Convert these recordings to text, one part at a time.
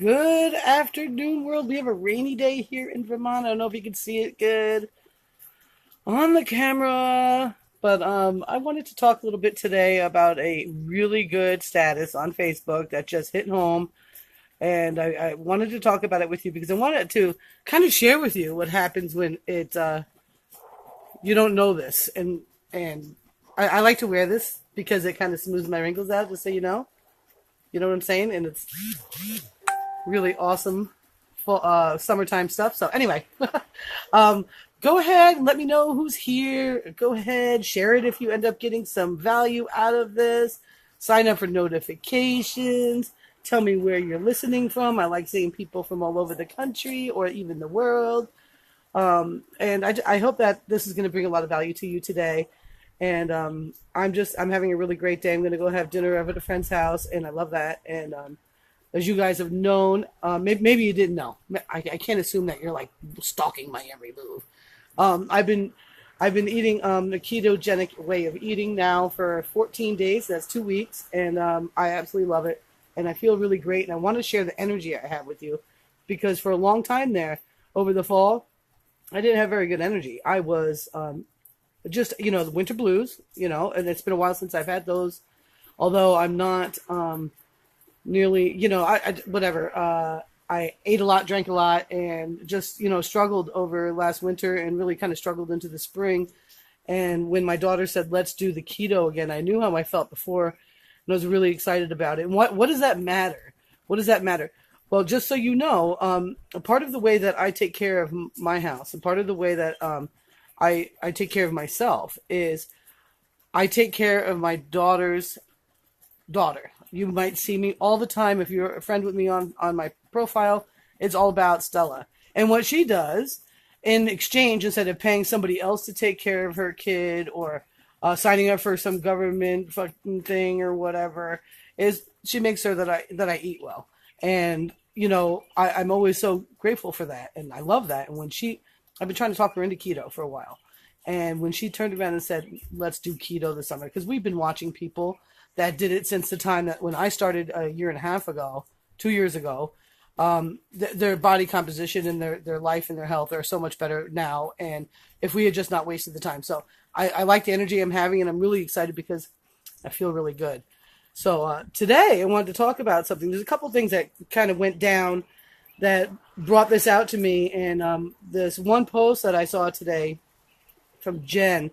Good afternoon, world. We have a rainy day here in Vermont. I don't know if you can see it good on the camera, but I wanted to talk a little bit today about a really good status on Facebook that just hit home, and I wanted to talk about it with you because I wanted to kind of share with you what happens when you don't know this, and I like to wear this because it kind of smooths my wrinkles out, just so you know what I'm saying, and it's really awesome for summertime stuff. So anyway, um, go ahead and let me know who's here. Go ahead, share it if you end up getting some value out of this. Sign up for notifications. Tell me where you're listening from. I like seeing people from all over the country or even the world. And I hope that this is going to bring a lot of value to you today. And I'm having a really great day. I'm going to go have dinner over at a friend's house, and I love that. And as you guys have known, maybe you didn't know. I can't assume that you're like stalking my every move. I've been eating the ketogenic way of eating now for 14 days. That's 2 weeks, and I absolutely love it. And I feel really great. And I want to share the energy I have with you, because for a long time there, over the fall, I didn't have very good energy. I was just the winter blues, and it's been a while since I've had those. Although I'm not nearly, whatever. I ate a lot, drank a lot, and just, struggled over last winter and really kind of struggled into the spring. And when my daughter said, let's do the keto again, I knew how I felt before, and I was really excited about it. And what does that matter? What does that matter? Well, just so you know, a part of the way that I take care of my house, and part of the way that I take care of myself is I take care of my daughter's daughter. You might see me all the time if you're a friend with me on my profile. It's all about Stella. And what she does in exchange, instead of paying somebody else to take care of her kid or signing up for some government fucking thing or whatever, is she makes sure that I eat well. And, I'm always so grateful for that. And I love that. And I've been trying to talk her into keto for a while. And when she turned around and said, let's do keto this summer, because we've been watching people that did it since the time that when I started a year and a half ago, 2 years ago, their body composition and their life and their health are so much better now. And if we had just not wasted the time. So I like the energy I'm having, and I'm really excited because I feel really good. So today I wanted to talk about something. There's a couple things that kind of went down that brought this out to me. And this one post that I saw today from Jen,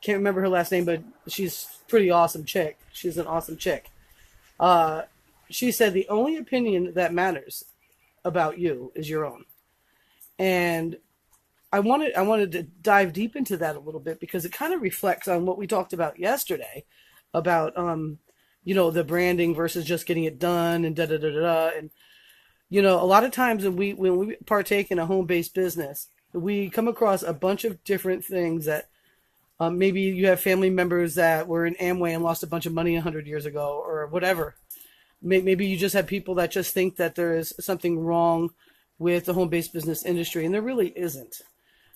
can't remember her last name, but she's a pretty awesome chick. She's an awesome chick. She said, the only opinion that matters about you is your own. And I wanted to dive deep into that a little bit, because it kind of reflects on what we talked about yesterday about, the branding versus just getting it done and da-da-da-da-da. And, a lot of times when we partake in a home-based business, we come across a bunch of different things that maybe you have family members that were in Amway and lost a bunch of money 100 years ago or whatever. Maybe you just have people that just think that there is something wrong with the home-based business industry, and there really isn't.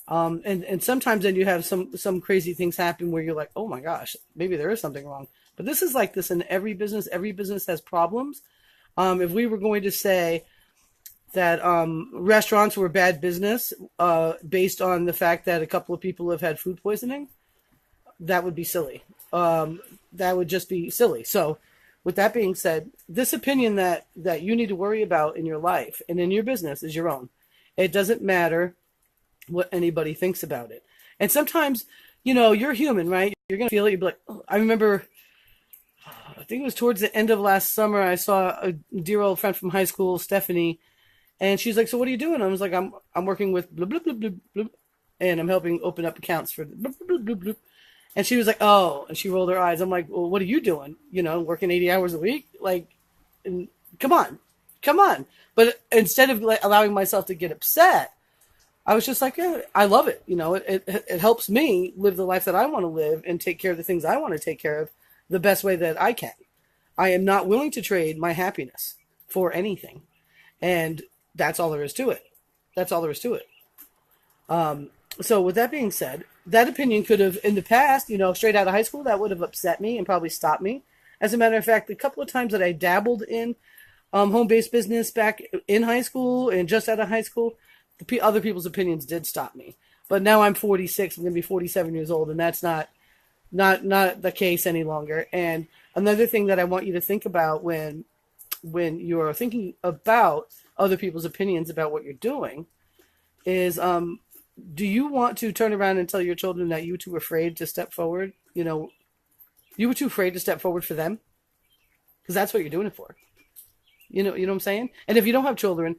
And sometimes then you have some crazy things happen where you're like, oh my gosh, maybe there is something wrong. But this is like this in every business. Every business has problems. If we were going to say that restaurants were bad business based on the fact that a couple of people have had food poisoning, that would be silly. That would just be silly. So with that being said, this opinion that you need to worry about in your life and in your business is your own. It doesn't matter what anybody thinks about it. And sometimes, you're human, right? You're going to feel it. You'll be like, oh. I remember, I think it was towards the end of last summer, I saw a dear old friend from high school, Stephanie, and she's like, so what are you doing? I was like, I'm working with blah, blah, blah, blah, blah, and I'm helping open up accounts for blah, blah, blah, blah. And she was like, oh, and she rolled her eyes. I'm like, well, what are you doing? Working 80 hours a week? Like, come on. But instead of allowing myself to get upset, I was just like, yeah, I love it. It helps me live the life that I want to live and take care of the things I want to take care of the best way that I can. I am not willing to trade my happiness for anything. And that's all there is to it. That's all there is to it. So with that being said, that opinion could have, in the past, straight out of high school, that would have upset me and probably stopped me. As a matter of fact, the couple of times that I dabbled in home-based business back in high school and just out of high school, other people's opinions did stop me. But now I'm 46. I'm going to be 47 years old, and that's not the case any longer. And another thing that I want you to think about when you're thinking about other people's opinions about what you're doing is, do you want to turn around and tell your children that you were too afraid to step forward? You were too afraid to step forward for them, because that's what you're doing it for. You know what I'm saying? And if you don't have children,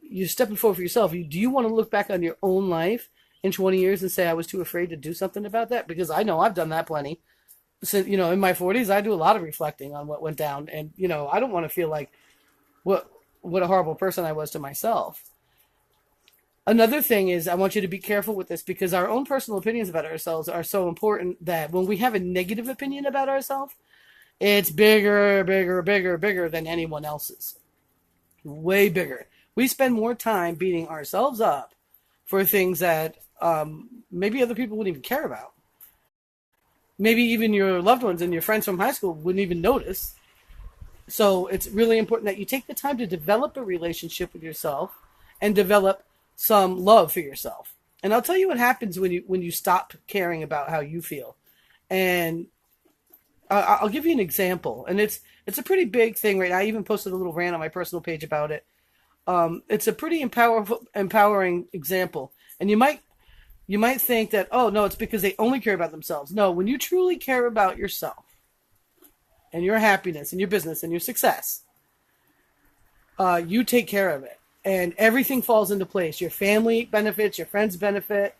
you're stepping forward for yourself. Do you want to look back on your own life in 20 years and say, I was too afraid to do something about that? Because I know I've done that plenty. So, in my 40s, I do a lot of reflecting on what went down. And, I don't want to feel like what a horrible person I was to myself. Another thing is, I want you to be careful with this, because our own personal opinions about ourselves are so important that when we have a negative opinion about ourselves, it's bigger, bigger, bigger, bigger than anyone else's. Way bigger. We spend more time beating ourselves up for things that maybe other people wouldn't even care about. Maybe even your loved ones and your friends from high school wouldn't even notice. So it's really important that you take the time to develop a relationship with yourself and develop some love for yourself. And I'll tell you what happens when you stop caring about how you feel. And I'll give you an example. And it's a pretty big thing right now. I even posted a little rant on my personal page about it. It's a pretty empowering example. And you might think that, oh, no, it's because they only care about themselves. No, when you truly care about yourself and your happiness and your business and your success, you take care of it. And everything falls into place. Your family benefits, your friends benefit,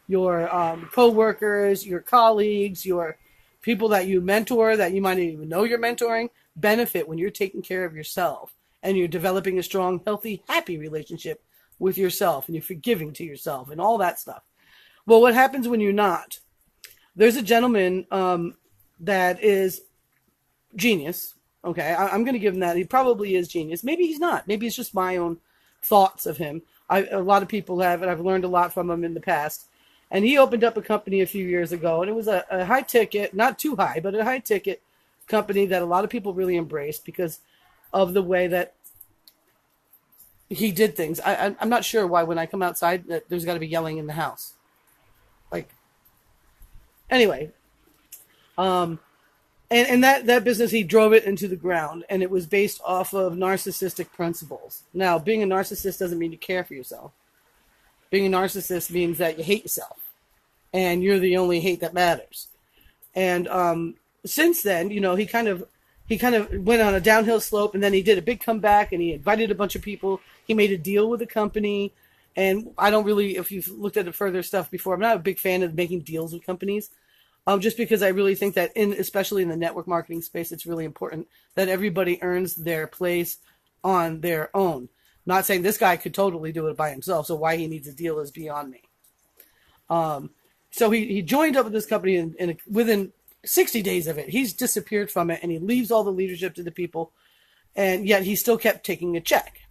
your co-workers, your colleagues, your people that you mentor that you might not even know you're mentoring benefit when you're taking care of yourself and you're developing a strong, healthy, happy relationship with yourself and you're forgiving to yourself and all that stuff. Well, what happens when you're not? There's a gentleman that is genius. Okay, I'm going to give him that. He probably is genius. Maybe he's not. Maybe it's just my own thoughts of him. A lot of people have, and I've learned a lot from him in the past. And he opened up a company a few years ago, and it was a high ticket, not too high, but a high ticket company that a lot of people really embraced because of the way that he did things. I'm not sure why when I come outside that there's got to be yelling in the house. Anyway, and that business, he drove it into the ground, and it was based off of narcissistic principles. Now, being a narcissist doesn't mean you care for yourself. Being a narcissist means that you hate yourself, and you're the only hate that matters. And since then, he kind of went on a downhill slope, and then he did a big comeback, and he invited a bunch of people. He made a deal with the company, and I don't really, if you've looked at the further stuff before, I'm not a big fan of making deals with companies. Just because I really think that especially in the network marketing space, it's really important that everybody earns their place on their own. Not saying this guy could totally do it by himself, so why he needs a deal is beyond me. So he joined up with this company, and within 60 days of it, he's disappeared from it, and he leaves all the leadership to the people, and yet he still kept taking a check.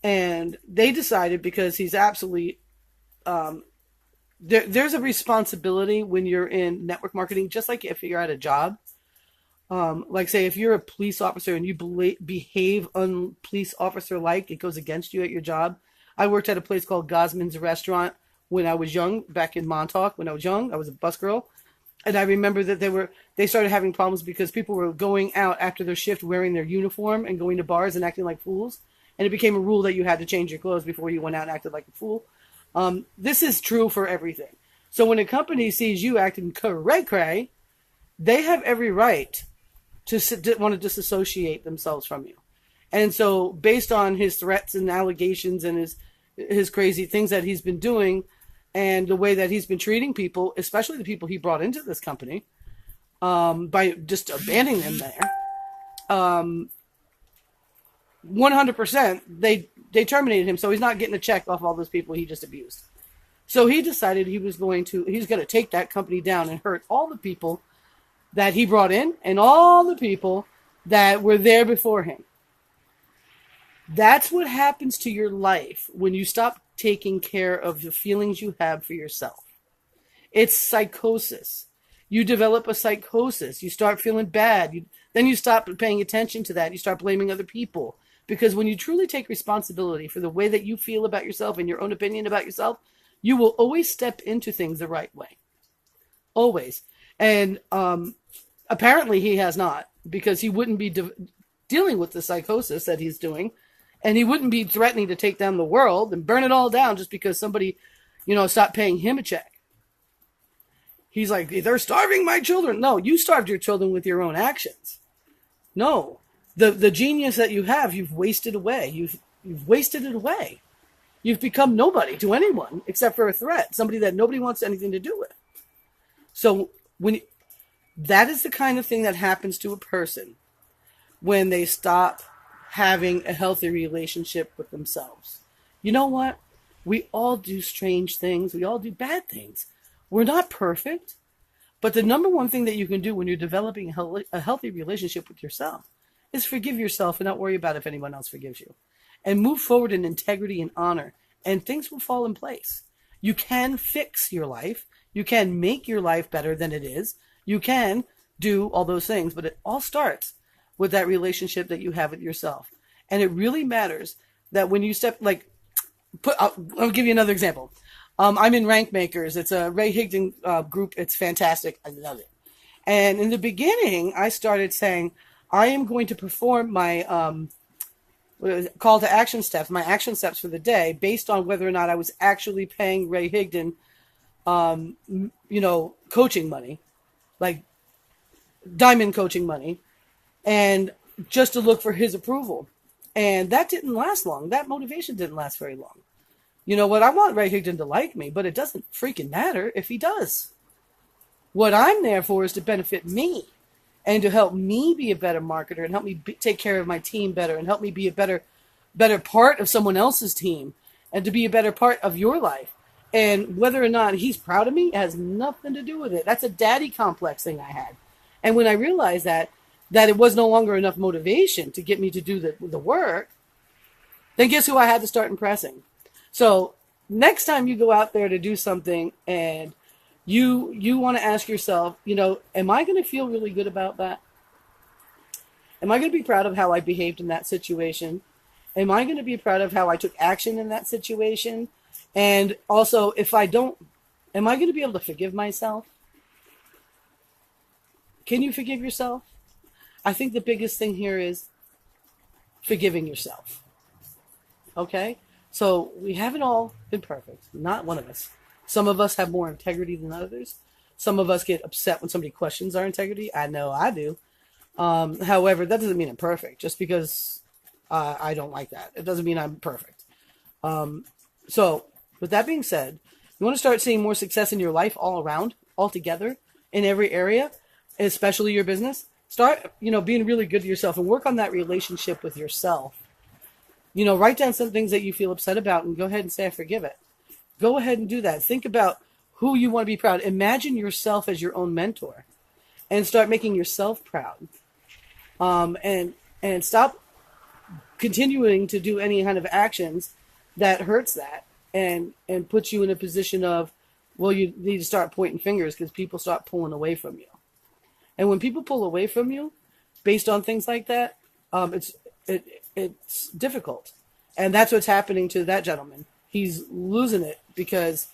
And they decided, because he's absolutely... There's a responsibility when you're in network marketing, just like if you're at a job. Like, say, if you're a police officer and you behave un-police officer-like, it goes against you at your job. I worked at a place called Gosman's Restaurant when I was young, back in Montauk. When I was young, I was a bus girl. And I remember that they started having problems because people were going out after their shift wearing their uniform and going to bars and acting like fools. And it became a rule that you had to change your clothes before you went out and acted like a fool. This is true for everything. So when a company sees you acting cray-cray, they have every right to want to disassociate themselves from you. And so based on his threats and allegations and his crazy things that he's been doing and the way that he's been treating people, especially the people he brought into this company, by just abandoning them there, 100%, they terminated him, so he's not getting a check off all those people he just abused. So he decided he's going to take that company down and hurt all the people that he brought in and all the people that were there before him. That's what happens to your life when you stop taking care of the feelings you have for yourself. It's psychosis. You develop a psychosis. You start feeling bad. Then you stop paying attention to that. You start blaming other people. Because when you truly take responsibility for the way that you feel about yourself and your own opinion about yourself, you will always step into things the right way. Always. And apparently he has not, because he wouldn't be dealing with the psychosis that he's doing. And he wouldn't be threatening to take down the world and burn it all down just because somebody, stopped paying him a check. He's like, they're starving my children. No, you starved your children with your own actions. No, the genius that you have, you've wasted away. You've wasted it away. You've become nobody to anyone except for a threat, somebody that nobody wants anything to do with. So that is the kind of thing that happens to a person when they stop having a healthy relationship with themselves. You know what? We all do strange things. We all do bad things. We're not perfect. But the number one thing that you can do when you're developing a healthy relationship with yourself is forgive yourself and not worry about if anyone else forgives you. And move forward in integrity and honor. And things will fall in place. You can fix your life. You can make your life better than it is. You can do all those things. But it all starts with that relationship that you have with yourself. And it really matters that when you I'll give you another example. I'm in Rank Makers. It's a Ray Higdon group. It's fantastic. I love it. And in the beginning, I started saying, I am going to perform my call to action steps, my action steps for the day, based on whether or not I was actually paying Ray Higdon, coaching money, like diamond coaching money, and just to look for his approval. And that didn't last long. That motivation didn't last very long. You know what? I want Ray Higdon to like me, but it doesn't freaking matter if he does. What I'm there for is to benefit me and to help me be a better marketer and help me take care of my team better and help me be a better part of someone else's team and to be a better part of your life. And whether or not he's proud of me has nothing to do with it. That's a daddy complex thing I had. And when I realized that it was no longer enough motivation to get me to do the work, then guess who I had to start impressing? So next time you go out there to do something and you want to ask yourself, am I going to feel really good about that? Am I going to be proud of how I behaved in that situation? Am I going to be proud of how I took action in that situation? And also, if I don't, am I going to be able to forgive myself? Can you forgive yourself? I think the biggest thing here is forgiving yourself. Okay? So we haven't all been perfect. Not one of us. Some of us have more integrity than others. Some of us get upset when somebody questions our integrity. I know I do. However, that doesn't mean I'm perfect. Just because I don't like that, it doesn't mean I'm perfect. So with that being said, you want to start seeing more success in your life all around, all together, in every area, especially your business. Start, being really good to yourself and work on that relationship with yourself. Write down some things that you feel upset about and go ahead and say, I forgive it. Go ahead and do that. Think about who you want to be proud. Imagine yourself as your own mentor and start making yourself proud. And stop continuing to do any kind of actions that hurts that and puts you in a position of, well, you need to start pointing fingers because people start pulling away from you. And when people pull away from you based on things like that, it's difficult. And that's what's happening to that gentleman. He's losing it because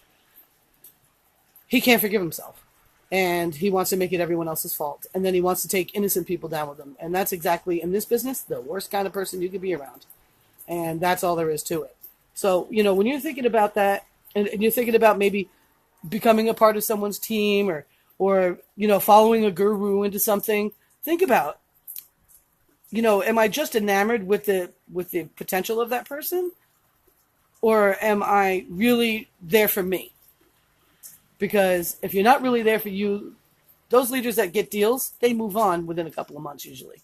he can't forgive himself. And he wants to make it everyone else's fault. And then he wants to take innocent people down with him. And that's exactly, in this business, the worst kind of person you could be around. And that's all there is to it. So, when you're thinking about that, and you're thinking about maybe becoming a part of someone's team or following a guru into something, think about, am I just enamored with the potential of that person? Or am I really there for me? Because if you're not really there for you, those leaders that get deals, they move on within a couple of months usually.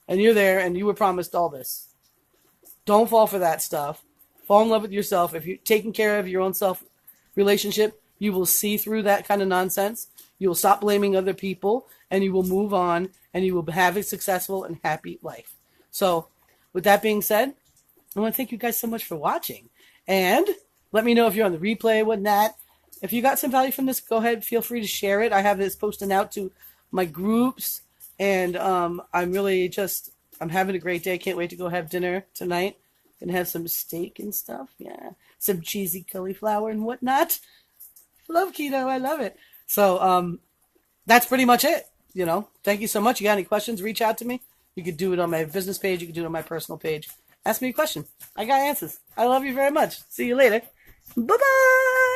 And you're there and you were promised all this. Don't fall for that stuff. Fall in love with yourself. If you're taking care of your own self relationship, you will see through that kind of nonsense. You will stop blaming other people and you will move on and you will have a successful and happy life. So with that being said, I want to thank you guys so much for watching. And let me know if you're on the replay, whatnot. if you got some value from this, go ahead, feel free to share it. I have this posting out to my groups, and I'm really just, I'm having a great day. Can't wait to go have dinner tonight. Gonna have some steak and stuff. Yeah, some cheesy cauliflower and whatnot. Love keto. I love it. So that's pretty much it. You know, thank you so much. You got any questions, reach out to me. You could do it on my business page. You could do it on my personal page. Ask me a question. I got answers. I love you very much. See you later. Bye-bye.